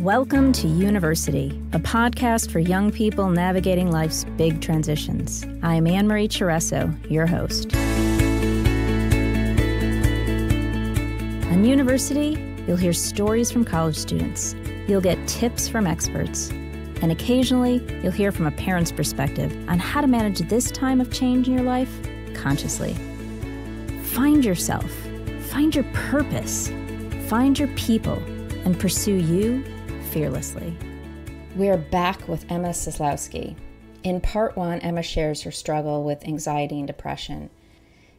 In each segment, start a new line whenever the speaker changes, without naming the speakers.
Welcome to University, a podcast for young people navigating life's big transitions. I am Anne-Marie Cheresso, your host. On University, you'll hear stories from college students. You'll get tips from experts. And occasionally, you'll hear from a parent's perspective on how to manage this time of change in your life consciously. Find yourself, find your purpose, find your people, and pursue you fearlessly. We are back with Emma Seslowsky. In part one, Emma shares her struggle with anxiety and depression.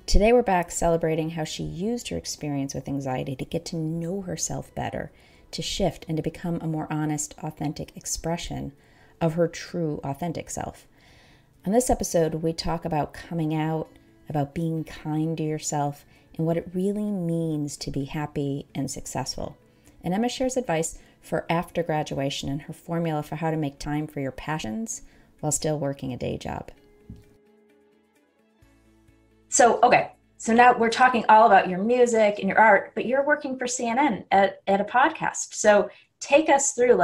Today, we're back celebrating how she used her experience with anxiety to get to know herself better, to shift and to become a more honest, authentic expression of her true, authentic self. On this episode, we talk about coming out, about being kind to yourself, and what it really means to be happy and successful. And Emma shares advice for after graduation and her formula for how to make time for your passions while still working a day job. So now we're talking all about your music and your art, but you're working for CNN at a podcast. So take us through,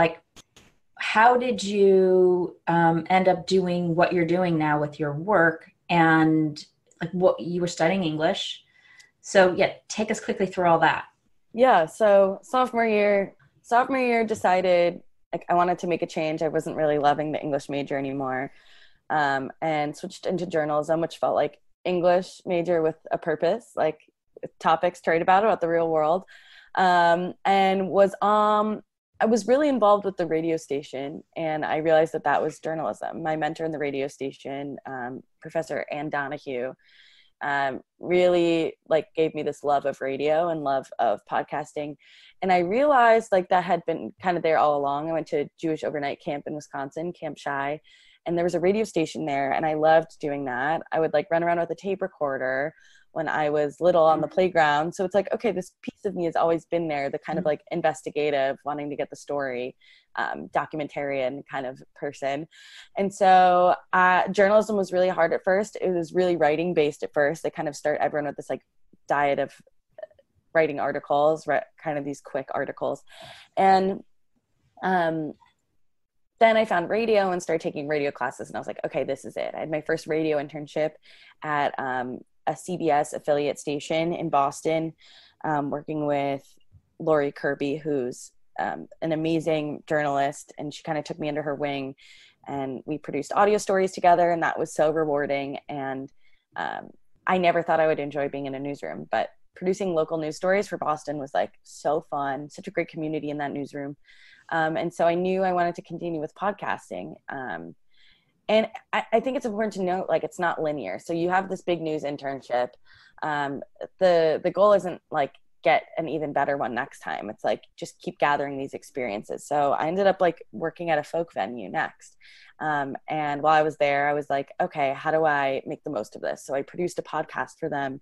how did you end up doing what you're doing now with your work, and what you were studying English. So take us quickly through all that.
Yeah. So sophomore year decided I wanted to make a change. I wasn't really loving the English major anymore, and switched into journalism, which felt like English major with a purpose, like topics to write about the real world, and I was really involved with the radio station, and I realized that was journalism. My mentor in the radio station, Professor Ann Donahue, really gave me this love of radio and love of podcasting. And I realized that had been kind of there all along. I went to Jewish overnight camp in Wisconsin, Camp Shai, and there was a radio station there, and I loved doing that. I would run around with a tape recorder when I was little on the playground. So it's okay, this piece of me has always been there, the kind of investigative, wanting to get the story, documentarian kind of person. And so journalism was really hard at first. It was really writing based at first. They kind of start everyone with this diet of writing articles, kind of these quick articles. And then I found radio and started taking radio classes, and I was okay, this is it. I had my first radio internship at a CBS affiliate station in Boston, working with Lori Kirby, who's an amazing journalist, and she kind of took me under her wing, and we produced audio stories together, and that was so rewarding. And I never thought I would enjoy being in a newsroom, but producing local news stories for Boston was so fun, such a great community in that newsroom. And so I knew I wanted to continue with podcasting. And I think it's important to note, it's not linear. So you have this big news internship. The goal isn't get an even better one next time. It's just keep gathering these experiences. So I ended up working at a folk venue next. And while I was there, I was okay, how do I make the most of this? So I produced a podcast for them,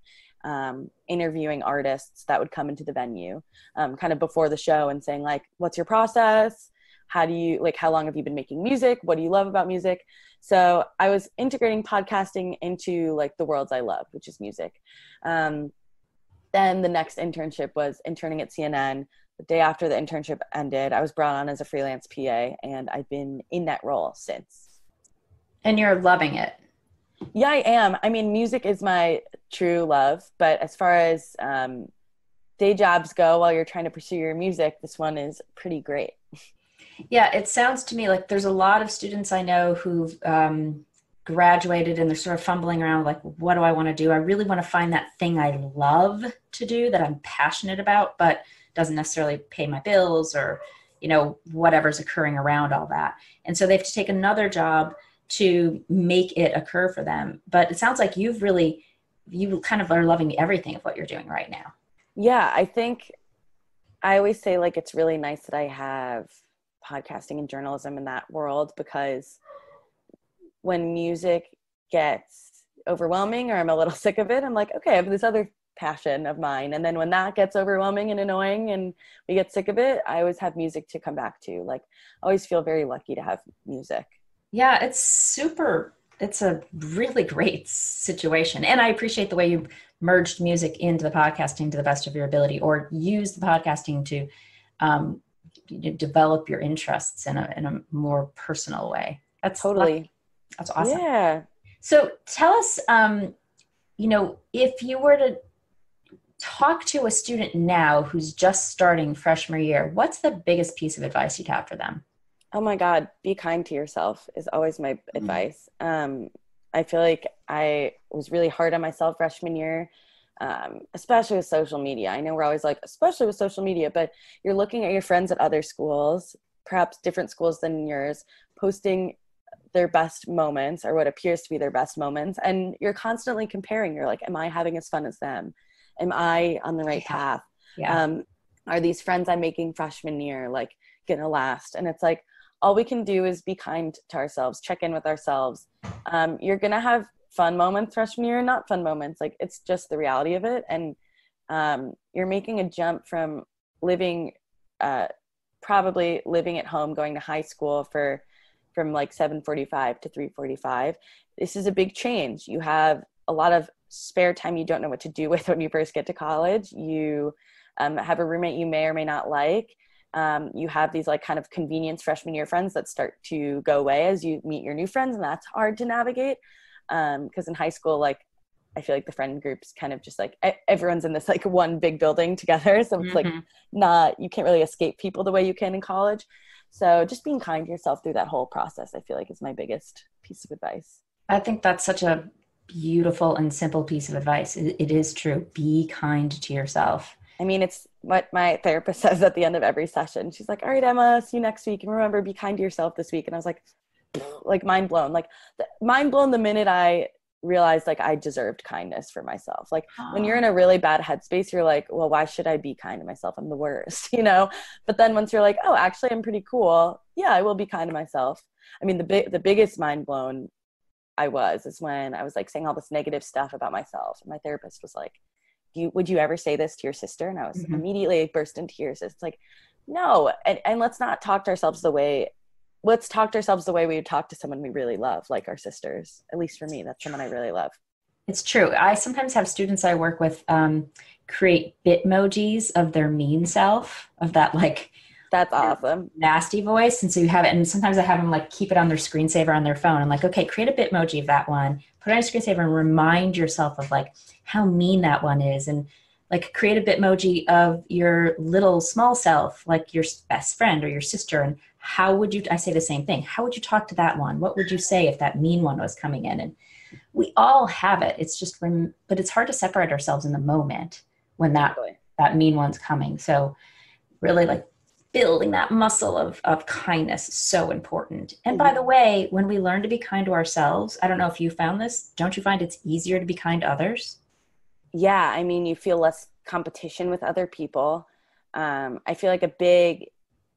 interviewing artists that would come into the venue, kind of before the show, and saying what's your process? How do you how long have you been making music? What do you love about music? So I was integrating podcasting into the worlds I love, which is music. Then the next internship was interning at CNN. The day after the internship ended, I was brought on as a freelance PA, and I've been in that role since.
And you're loving it.
Yeah, I am. I mean, music is my true love, but as far as day jobs go while you're trying to pursue your music, this one is pretty great.
Yeah, it sounds to me there's a lot of students I know who've graduated, and they're sort of fumbling around what do I want to do? I really want to find that thing I love to do, that I'm passionate about, but doesn't necessarily pay my bills, or whatever's occurring around all that. And so they have to take another job to make it occur for them. But it sounds like you kind of are loving everything of what you're doing right now.
Yeah, I think I always say it's really nice that I have podcasting and journalism in that world, because when music gets overwhelming or I'm a little sick of it, I'm okay, I have this other passion of mine. And then when that gets overwhelming and annoying and we get sick of it, I always have music to come back to. I always feel very lucky to have music.
Yeah, it's a really great situation. And I appreciate the way you merged music into the podcasting to the best of your ability, or use the podcasting to
develop your interests in a more personal way.
Totally.
That's awesome.
Yeah.
So tell us, if you were to talk to a student now who's just starting freshman year, what's the biggest piece of advice you'd have for them?
Oh my God, be kind to yourself is always my advice. I feel like I was really hard on myself freshman year, especially with social media. I know we're always like, especially with social media, but you're looking at your friends at other schools, perhaps different schools than yours, posting their best moments or what appears to be their best moments. And you're constantly comparing. You're like, am I having as fun as them? Am I on the right path?
Yeah.
Are these friends I'm making freshman year like gonna last? And it's like, all we can do is be kind to ourselves, check in with ourselves. You're gonna have fun moments freshman year, not fun moments. Like, it's just the reality of it. And you're making a jump from probably living at home, going to high school from like 7:45 to 3:45. This is a big change. You have a lot of spare time you don't know what to do with when you first get to college. You have a roommate you may or may not like. You have these like kind of convenience freshman year friends that start to go away as you meet your new friends, and that's hard to navigate. Because in high school, like, I feel like the friend group's kind of just like everyone's in this like one big building together. So it's like you can't really escape people the way you can in college. So just being kind to yourself through that whole process, I feel like, is my biggest piece of advice.
I think that's such a beautiful and simple piece of advice. It is true. Be kind to yourself.
I mean, it's what my therapist says at the end of every session. She's like, all right, Emma, see you next week. And remember, be kind to yourself this week. And I was like mind blown. Like, mind blown the minute I realized like I deserved kindness for myself. Like, when you're in a really bad headspace, you're like, well, why should I be kind to myself? I'm the worst, But then once you're like, oh, actually, I'm pretty cool. Yeah, I will be kind to myself. I mean, the biggest mind blown is when I was like saying all this negative stuff about myself. And my therapist was like, would you ever say this to your sister? And I was immediately burst into tears. It's like, no. And let's not talk to ourselves let's talk to ourselves the way we would talk to someone we really love, like our sisters. At least for me, that's someone I really love.
It's true. I sometimes have students I work with create Bitmojis of their mean self, of that like,
that's awesome,
nasty voice. And so you have it, and sometimes I have them like keep it on their screensaver on their phone. I'm like, okay, create a Bitmoji of that one, put it on a screensaver, and remind yourself of like how mean that one is. And like create a Bitmoji of your little small self, like your best friend or your sister. And how would you, I say the same thing. How would you talk to that one? What would you say if that mean one was coming in? And we all have it. It's just, but it's hard to separate ourselves in the moment when that mean one's coming. So really like building that muscle of kindness is so important. And by the way, when we learn to be kind to ourselves, I don't know if you found this, don't you find it's easier to be kind to others?
Yeah. I mean, you feel less competition with other people. I feel like a big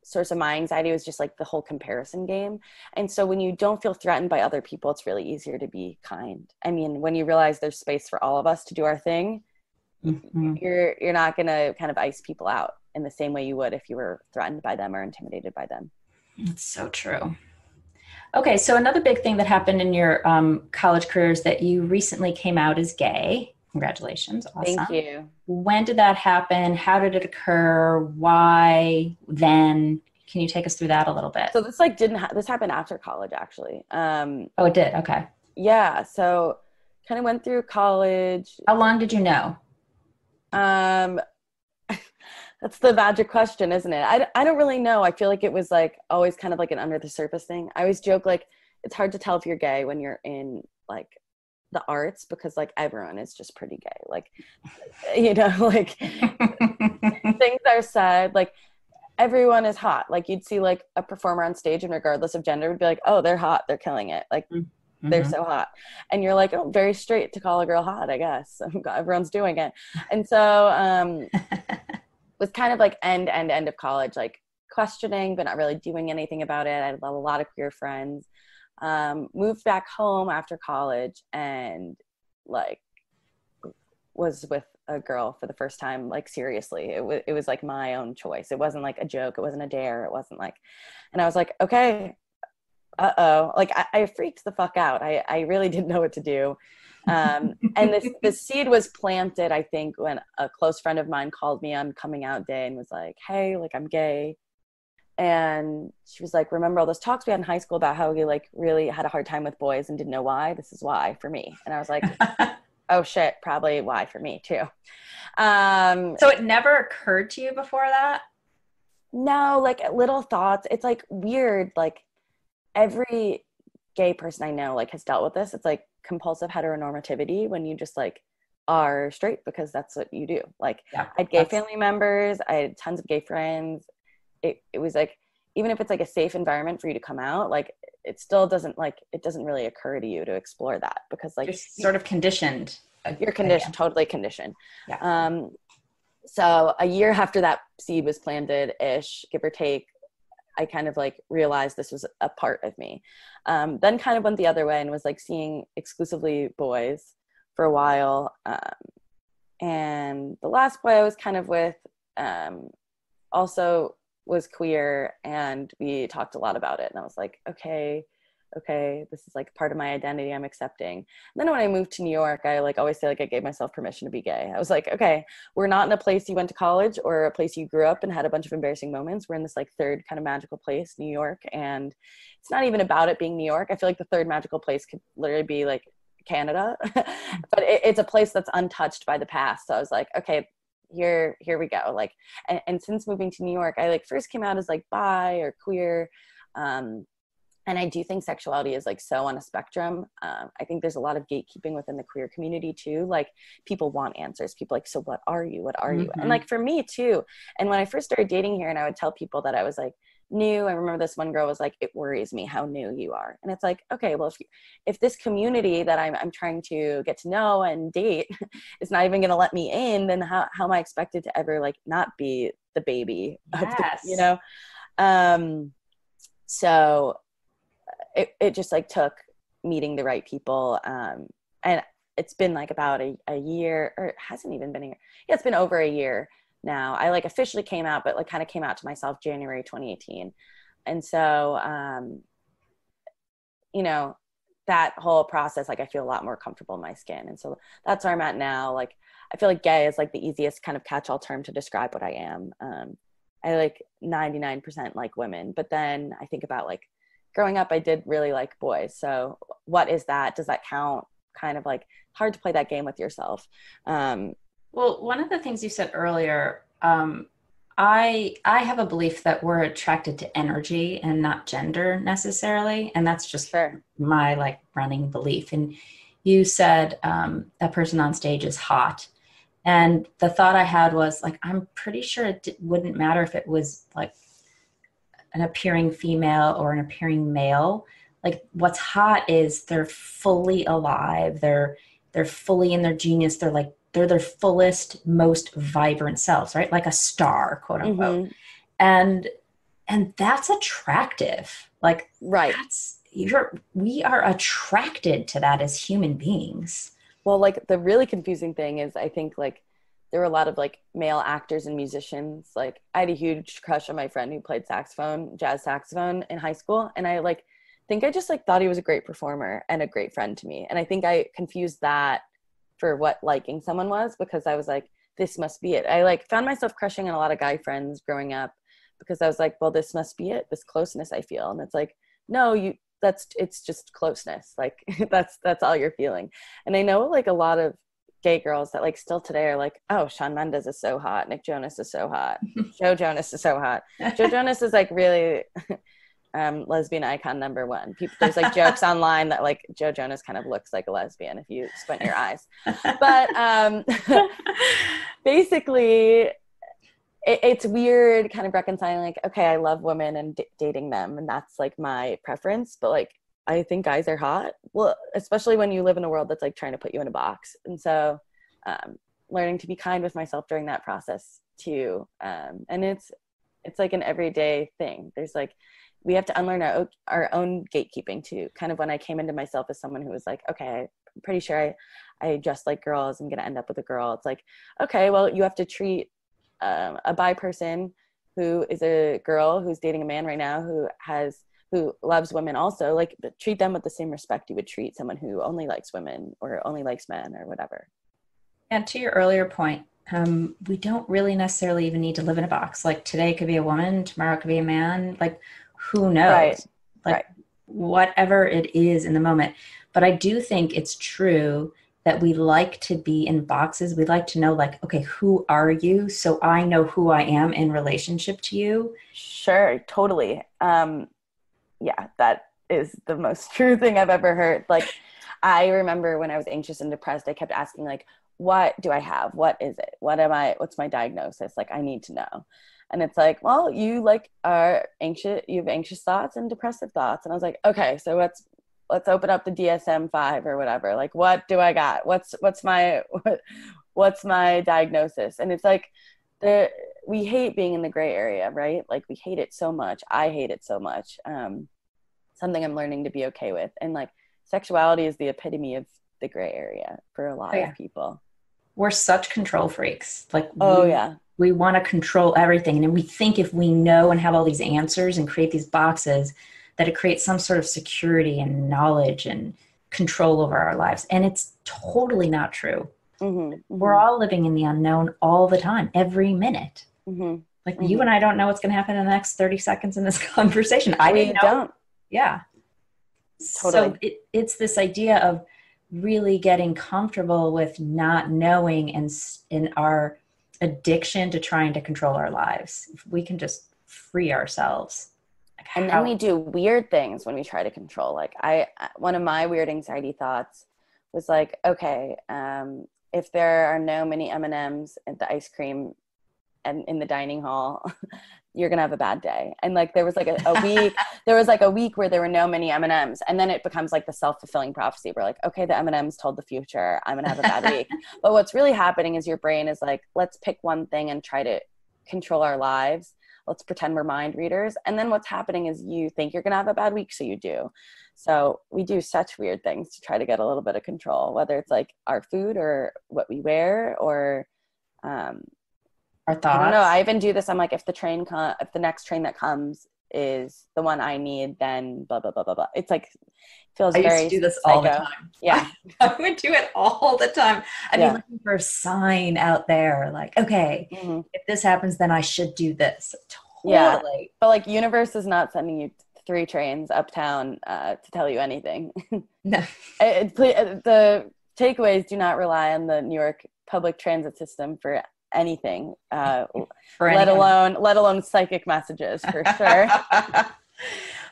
source of my anxiety was just like the whole comparison game. And so when you don't feel threatened by other people, it's really easier to be kind. I mean, when you realize there's space for all of us to do our thing, you're not going to kind of ice people out in the same way you would if you were threatened by them or intimidated by them.
That's so true. Okay, so another big thing that happened in your college career is that you recently came out as gay. Congratulations. Awesome.
Thank you.
When did that happen? How did it occur? Why then? Can you take us through that a little bit?
So this this happened after college, actually.
Oh, it did? Okay.
Yeah. So kind of went through college.
How long did you know?
That's the magic question, isn't it? I don't really know. I feel like it was like always kind of like an under the surface thing. I always joke like it's hard to tell if you're gay when you're in like the arts, because like everyone is just pretty gay. Like, like things are said, like everyone is hot. Like you'd see like a performer on stage and regardless of gender would be like, oh, they're hot. They're killing it. Like they're so hot. And you're like, oh, very straight to call a girl hot, I guess. Everyone's doing it. And so was kind of like end of college, like questioning, but not really doing anything about it. I had a lot of queer friends. Moved back home after college and like was with a girl for the first time, like seriously. It was like my own choice. It wasn't like a joke. It wasn't a dare. It wasn't like, and I was like, okay, like I freaked the fuck out. I really didn't know what to do. And this seed was planted, I think, when a close friend of mine called me on coming out day and was like, hey, like I'm gay. And she was like, remember all those talks we had in high school about how we like really had a hard time with boys and didn't know why? This is why for me. And I was like, oh shit, probably why for me too.
So it never occurred to you before that?
No, like little thoughts. It's like weird. Like every gay person I know like has dealt with this. It's like compulsive heteronormativity when you just like are straight because that's what you do. Like
Yeah,
I had gay family members. I had tons of gay friends. It was like, even if it's like a safe environment for you to come out, like it still doesn't like, it doesn't really occur to you to explore that because like
you're sort of conditioned.
You're conditioned, totally conditioned.
Yeah.
So a year after that seed was planted ish, give or take, I kind of like realized this was a part of me. Then kind of went the other way and was like seeing exclusively boys for a while. And the last boy I was kind of with also was queer, and we talked a lot about it. And I was like, okay, this is like part of my identity I'm accepting. And then when I moved to New York, I like always say like I gave myself permission to be gay. I was like, okay, we're not in a place you went to college or a place you grew up and had a bunch of embarrassing moments. We're in this like third kind of magical place, New York. And it's not even about it being New York. I feel like the third magical place could literally be like Canada, but it's a place that's untouched by the past. So I was like, okay, here we go. Like, and since moving to New York, I like first came out as like bi or queer. And I do think sexuality is like so on a spectrum. I think there's a lot of gatekeeping within the queer community too. Like people want answers. People like, so what are you? What are you? And like for me too. And when I first started dating here and I would tell people that I was like new, I remember this one girl was like, it worries me how new you are. And it's like, okay, well, if this community that I'm trying to get to know and date is not even going to let me in, then how am I expected to ever like not be the baby of
Yes.
the, you know? So it just like took meeting the right people. And it's been like about a year, or it hasn't even been a year. Yeah, it's been over a year now. I like officially came out, but like kind of came out to myself January 2018. And so, you know, that whole process, like I feel a lot more comfortable in my skin. And so that's where I'm at now. Like, I feel like gay is like the easiest kind of catch-all term to describe what I am. I like 99% like women, but then I think about like growing up, I did really like boys. So what is that? Does that count? Kind of like hard to play that game with yourself.
Well, one of the things you said earlier, I have a belief that we're attracted to energy and not gender necessarily, and that's just my like running belief. And you said that person on stage is hot, and the thought I had was like, I'm pretty sure it wouldn't matter if it was like an appearing female or an appearing male. Like what's hot is they're fully alive. They're fully in their genius. They're their fullest, most vibrant selves, right? Like a star, quote unquote. And that's attractive. Like,
right.
We are attracted to that as human beings.
Well, like the really confusing thing is I think like there were a lot of like male actors and musicians. Like I had a huge crush on my friend who played saxophone, jazz saxophone in high school. And I like think I just like thought he was a great performer and a great friend to me. And I think I confused that for what liking someone was, because I was like, this must be it. I like found myself crushing on a lot of guy friends growing up because I was like, well, this must be it. This closeness I feel. And it's like, no, it's just closeness. Like that's all you're feeling. And I know like a lot of gay girls that like still today are like, oh, Shawn Mendes is so hot. Nick Jonas is so hot. Joe Jonas is so hot. Joe Jonas is like really lesbian icon number one. There's like jokes online that like Joe Jonas kind of looks like a lesbian if you squint your eyes. But basically, it's weird kind of reconciling like, okay, I love women and dating them, and that's like my preference. But like, I think guys are hot. Well, especially when you live in a world that's like trying to put you in a box. And so learning to be kind with myself during that process too. And it's like an everyday thing. There's like, we have to unlearn our own gatekeeping too. Kind of when I came into myself as someone who was like, okay, I'm pretty sure I just like girls. I'm going to end up with a girl. It's like, okay, well, you have to treat a bi person who is a girl who's dating a man right now who loves women also, like treat them with the same respect you would treat someone who only likes women or only likes men or whatever.
And to your earlier point, We don't really necessarily even need to live in a box. Like today could be a woman, tomorrow could be a man. Like who knows?
Right.
Like
Right.
whatever it is in the moment. But I do think it's true that we like to be in boxes. We like to know, like, okay, who are you? So I know who I am in relationship to you.
Sure, totally. Yeah, that is the most true thing I've ever heard. Like, I remember when I was anxious and depressed, I kept asking, like, what do I have? What is it? What's my diagnosis? Like, I need to know. And it's like, well, you like are anxious, you have anxious thoughts and depressive thoughts. And I was like, okay, so let's open up the DSM-5 or whatever. Like, what do I got? What's my diagnosis? And it's like, we hate being in the gray area, right? Like we hate it so much. I hate it so much. Something I'm learning to be okay with. And like sexuality is the epitome of the gray area for a lot of people.
We're such control freaks. Like, we want to control everything. And we think if we know and have all these answers and create these boxes, that it creates some sort of security and knowledge and control over our lives. And it's totally not true.
Mm-hmm, mm-hmm.
We're all living in the unknown all the time, every minute.
Mm-hmm,
like you and I don't know what's going to happen in the next 30 seconds in this conversation. I didn't know.
Don't.
Yeah.
Totally.
So it's this idea of really getting comfortable with not knowing and in our addiction to trying to control our lives. If we can just free ourselves.
And then we do weird things when we try to control. Like one of my weird anxiety thoughts was like, okay, if there are no mini M&Ms at the ice cream and in the dining hall, you're gonna have a bad day. And like there was like a week, there was like a week where there were no mini M&Ms, and then it becomes like the self-fulfilling prophecy. We're like, okay, the M&Ms told the future, I'm gonna have a bad week. But what's really happening is your brain is like, let's pick one thing and try to control our lives. Let's pretend we're mind readers. And then what's happening is you think you're gonna have a bad week, so you do. So we do such weird things to try to get a little bit of control, whether it's like our food or what we wear or
our thoughts.
I don't know. I even do this. I'm like, if the next train that comes is the one I need, then blah, blah, blah, blah, blah. It's like, feels very
I used to do this all the time.
Yeah.
I would do it all the time. I'd be looking for a sign out there. Like, okay, if this happens, then I should do this. Totally.
Yeah. But like universe is not sending you 3 trains uptown to tell you anything.
No.
The takeaways: do not rely on the New York public transit system for anything, let alone psychic messages, for sure.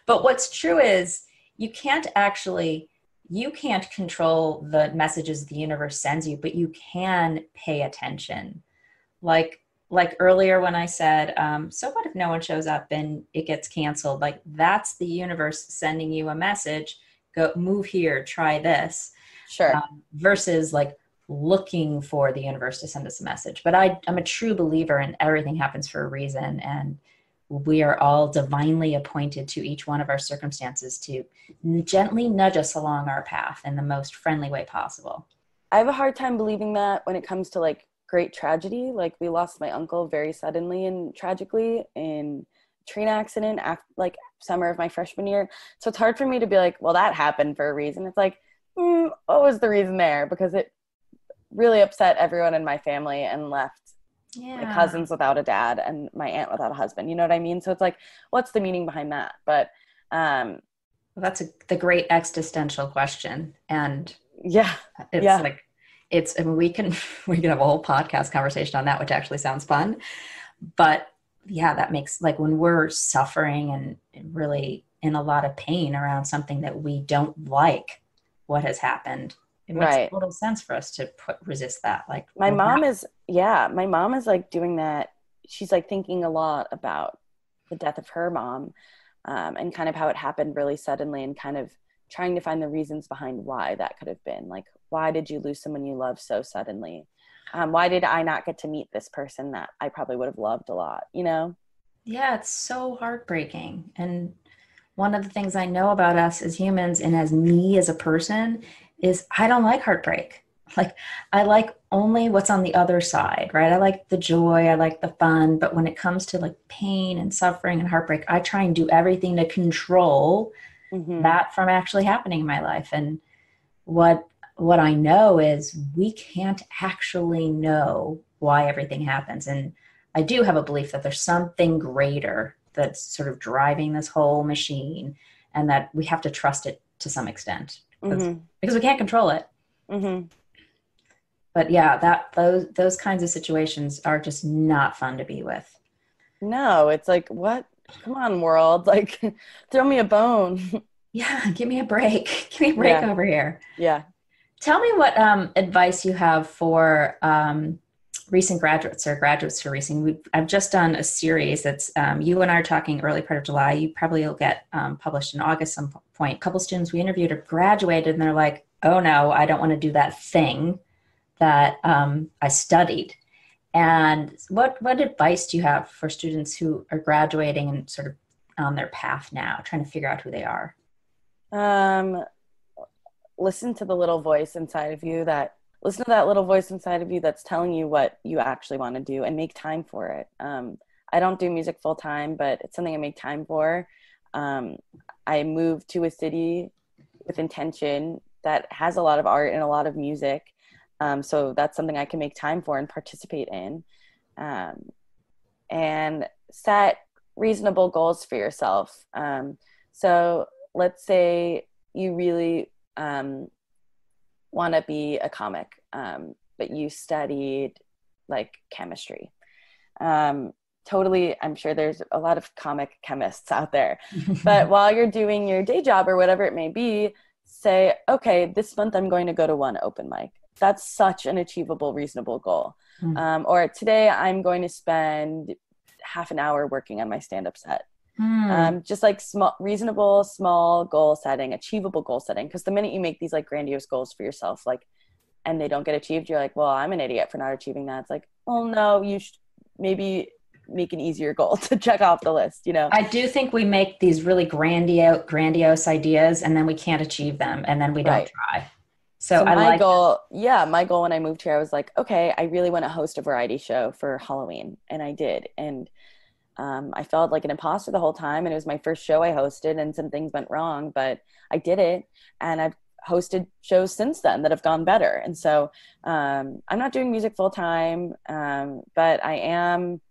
But what's true is you can't control the messages the universe sends you, but you can pay attention. Like earlier when I said, so what if no one shows up and it gets canceled? Like that's the universe sending you a message, go move here, try this.
Sure.
Versus like looking for the universe to send us a message. But I'm a true believer in everything happens for a reason. And we are all divinely appointed to each one of our circumstances to gently nudge us along our path in the most friendly way possible.
I have a hard time believing that when it comes to like great tragedy. Like we lost my uncle very suddenly and tragically in a train accident after like summer of my freshman year. So it's hard for me to be like, well, that happened for a reason. It's like, what was the reason there? Because it really upset everyone in my family and left my cousins without a dad and my aunt without a husband. You know what I mean? So it's like, what's the meaning behind that? But
well, that's the great existential question. And I mean, we can have a whole podcast conversation on that, which actually sounds fun. But yeah, that makes like when we're suffering and really in a lot of pain around something that we don't like what has happened, it makes a little sense for us to resist that. Like
my mom is like doing that. She's like thinking a lot about the death of her mom and kind of how it happened really suddenly and kind of trying to find the reasons behind why that could have been. Like, why did you lose someone you love so suddenly? Why did I not get to meet this person that I probably would have loved a lot, you know?
Yeah, it's so heartbreaking. And one of the things I know about us as humans and as me as a person is I don't like heartbreak. Like I like only what's on the other side, right? I like the joy, I like the fun, but when it comes to like pain and suffering and heartbreak, I try and do everything to control that from actually happening in my life. And what I know is we can't actually know why everything happens. And I do have a belief that there's something greater that's sort of driving this whole machine, and that we have to trust it to some extent because we can't control it. But yeah, those kinds of situations are just not fun to be with.
No, it's like, what? Come on, world. Like, throw me a bone.
Yeah, give me a break. Give me a break over here.
Yeah.
Tell me what advice you have for recent graduates or graduates who are recent. I've just done a series that's, you and I are talking early part of July. You probably will get published in August some point. A couple students we interviewed are graduated and they're like, oh no, I don't want to do that thing that I studied. And what advice do you have for students who are graduating and sort of on their path now, trying to figure out who they are?
Listen to the little voice inside of you listen to that little voice inside of you that's telling you what you actually want to do, and make time for it. I don't do music full time, but it's something I make time for. I moved to a city with intention that has a lot of art and a lot of music. So that's something I can make time for and participate in. And set reasonable goals for yourself. So let's say you really want to be a comic, but you studied like chemistry. Totally, I'm sure there's a lot of comic chemists out there. But while you're doing your day job or whatever it may be, say, okay, this month I'm going to go to one open mic. That's such an achievable, reasonable goal. Or today I'm going to spend half an hour working on my stand-up set. Just like reasonable, small goal setting, achievable goal setting. Because the minute you make these like grandiose goals for yourself, like, and they don't get achieved, you're like, well, I'm an idiot for not achieving that. It's like, oh no, you should maybe make an easier goal to check off the list, you know?
I do think we make these really grandiose ideas and then we can't achieve them, and then we don't try. So my
goal when I moved here, I was like, okay, I really want to host a variety show for Halloween. And I did. And I felt like an imposter the whole time. And it was my first show I hosted, and some things went wrong, but I did it. And I've hosted shows since then that have gone better. And so I'm not doing music full time, but I am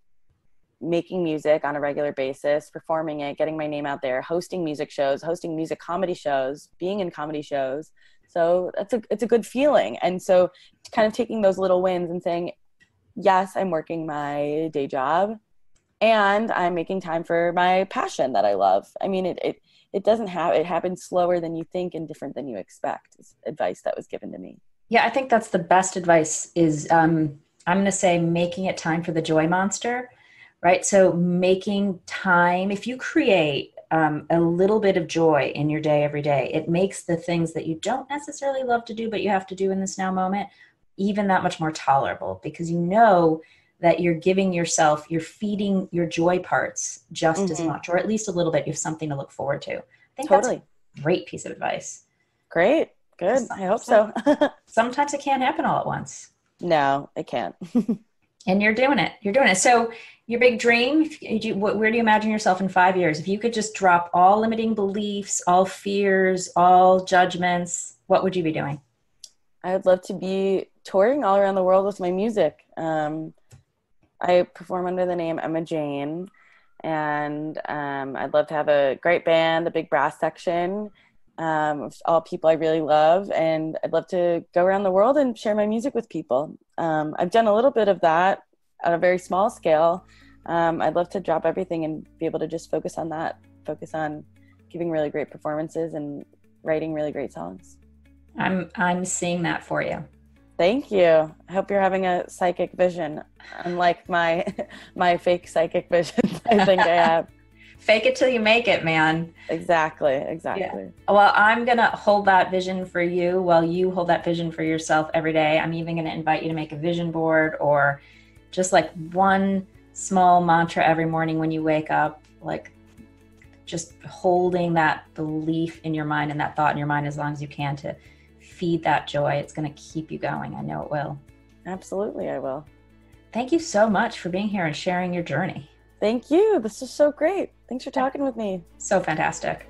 making music on a regular basis, performing it, getting my name out there, hosting music shows, hosting music comedy shows, being in comedy shows. So it's a good feeling. And so kind of taking those little wins and saying, yes, I'm working my day job and I'm making time for my passion that I love. I mean, it happens slower than you think and different than you expect, is advice that was given to me.
Yeah, I think that's the best advice is, I'm going to say, making it time for the joy monster, right? So making time, if you create a little bit of joy in your day every day, it makes the things that you don't necessarily love to do, but you have to do in this now moment, even that much more tolerable, because you know that you're feeding your joy parts just as much, or at least a little bit. You have something to look forward to. I think that's a great piece of advice.
Great. Good. I hope so.
Sometimes it can't happen all at once.
No, it can't.
And you're doing it. So your big dream, where do you imagine yourself in 5 years? If you could just drop all limiting beliefs, all fears, all judgments, what would you be doing?
I would love to be touring all around the world with my music. I perform under the name Emma Jane, and I'd love to have a great band, a big brass section, all people I really love, and I'd love to go around the world and share my music with people. I've done a little bit of that at a very small scale. I'd love to drop everything and be able to just focus on giving really great performances and writing really great songs.
I'm seeing that for you.
Thank you. I hope you're having a psychic vision, unlike my fake psychic vision I think I have.
Fake it till you make it, man.
Exactly.
Yeah. Well, I'm going to hold that vision for you while you hold that vision for yourself every day. I'm even going to invite you to make a vision board, or just like one small mantra every morning when you wake up, like just holding that belief in your mind and that thought in your mind as long as you can to feed that joy. It's going to keep you going. I know it will.
Absolutely, I will.
Thank you so much for being here and sharing your journey.
Thank you. This is so great. Thanks for talking with me.
So fantastic.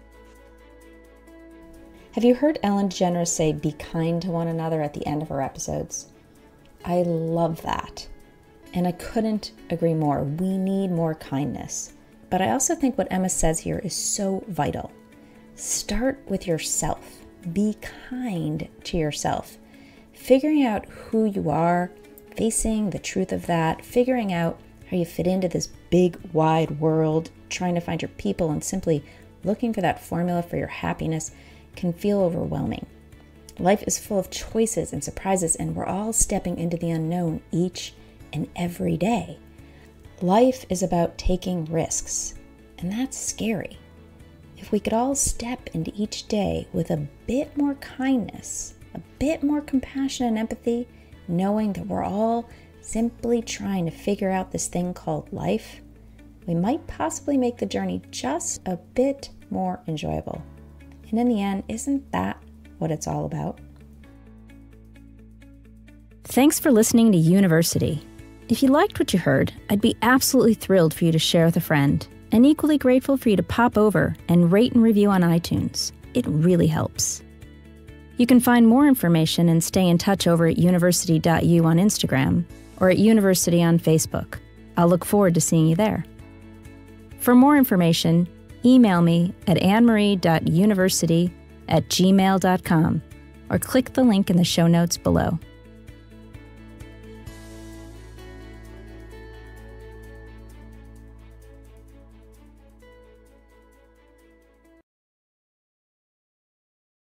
Have you heard Ellen DeGeneres say, "Be kind to one another" at the end of her episodes? I love that. And I couldn't agree more. We need more kindness. But I also think what Emma says here is so vital. Start with yourself. Be kind to yourself. Figuring out who you are, facing the truth of that, figuring out how you fit into this big, wide world, trying to find your people, and simply looking for that formula for your happiness can feel overwhelming. Life is full of choices and surprises, and we're all stepping into the unknown each and every day. Life is about taking risks, and that's scary. If we could all step into each day with a bit more kindness, a bit more compassion and empathy, knowing that we're all simply trying to figure out this thing called life, we might possibly make the journey just a bit more enjoyable. And in the end, isn't that what it's all about?
Thanks for listening to University. If you liked what you heard, I'd be absolutely thrilled for you to share with a friend, and equally grateful for you to pop over and rate and review on iTunes. It really helps. You can find more information and stay in touch over at university.u on Instagram or at University on Facebook. I'll look forward to seeing you there. For more information, email me at annemarie.university@gmail.com or click the link in the show notes below.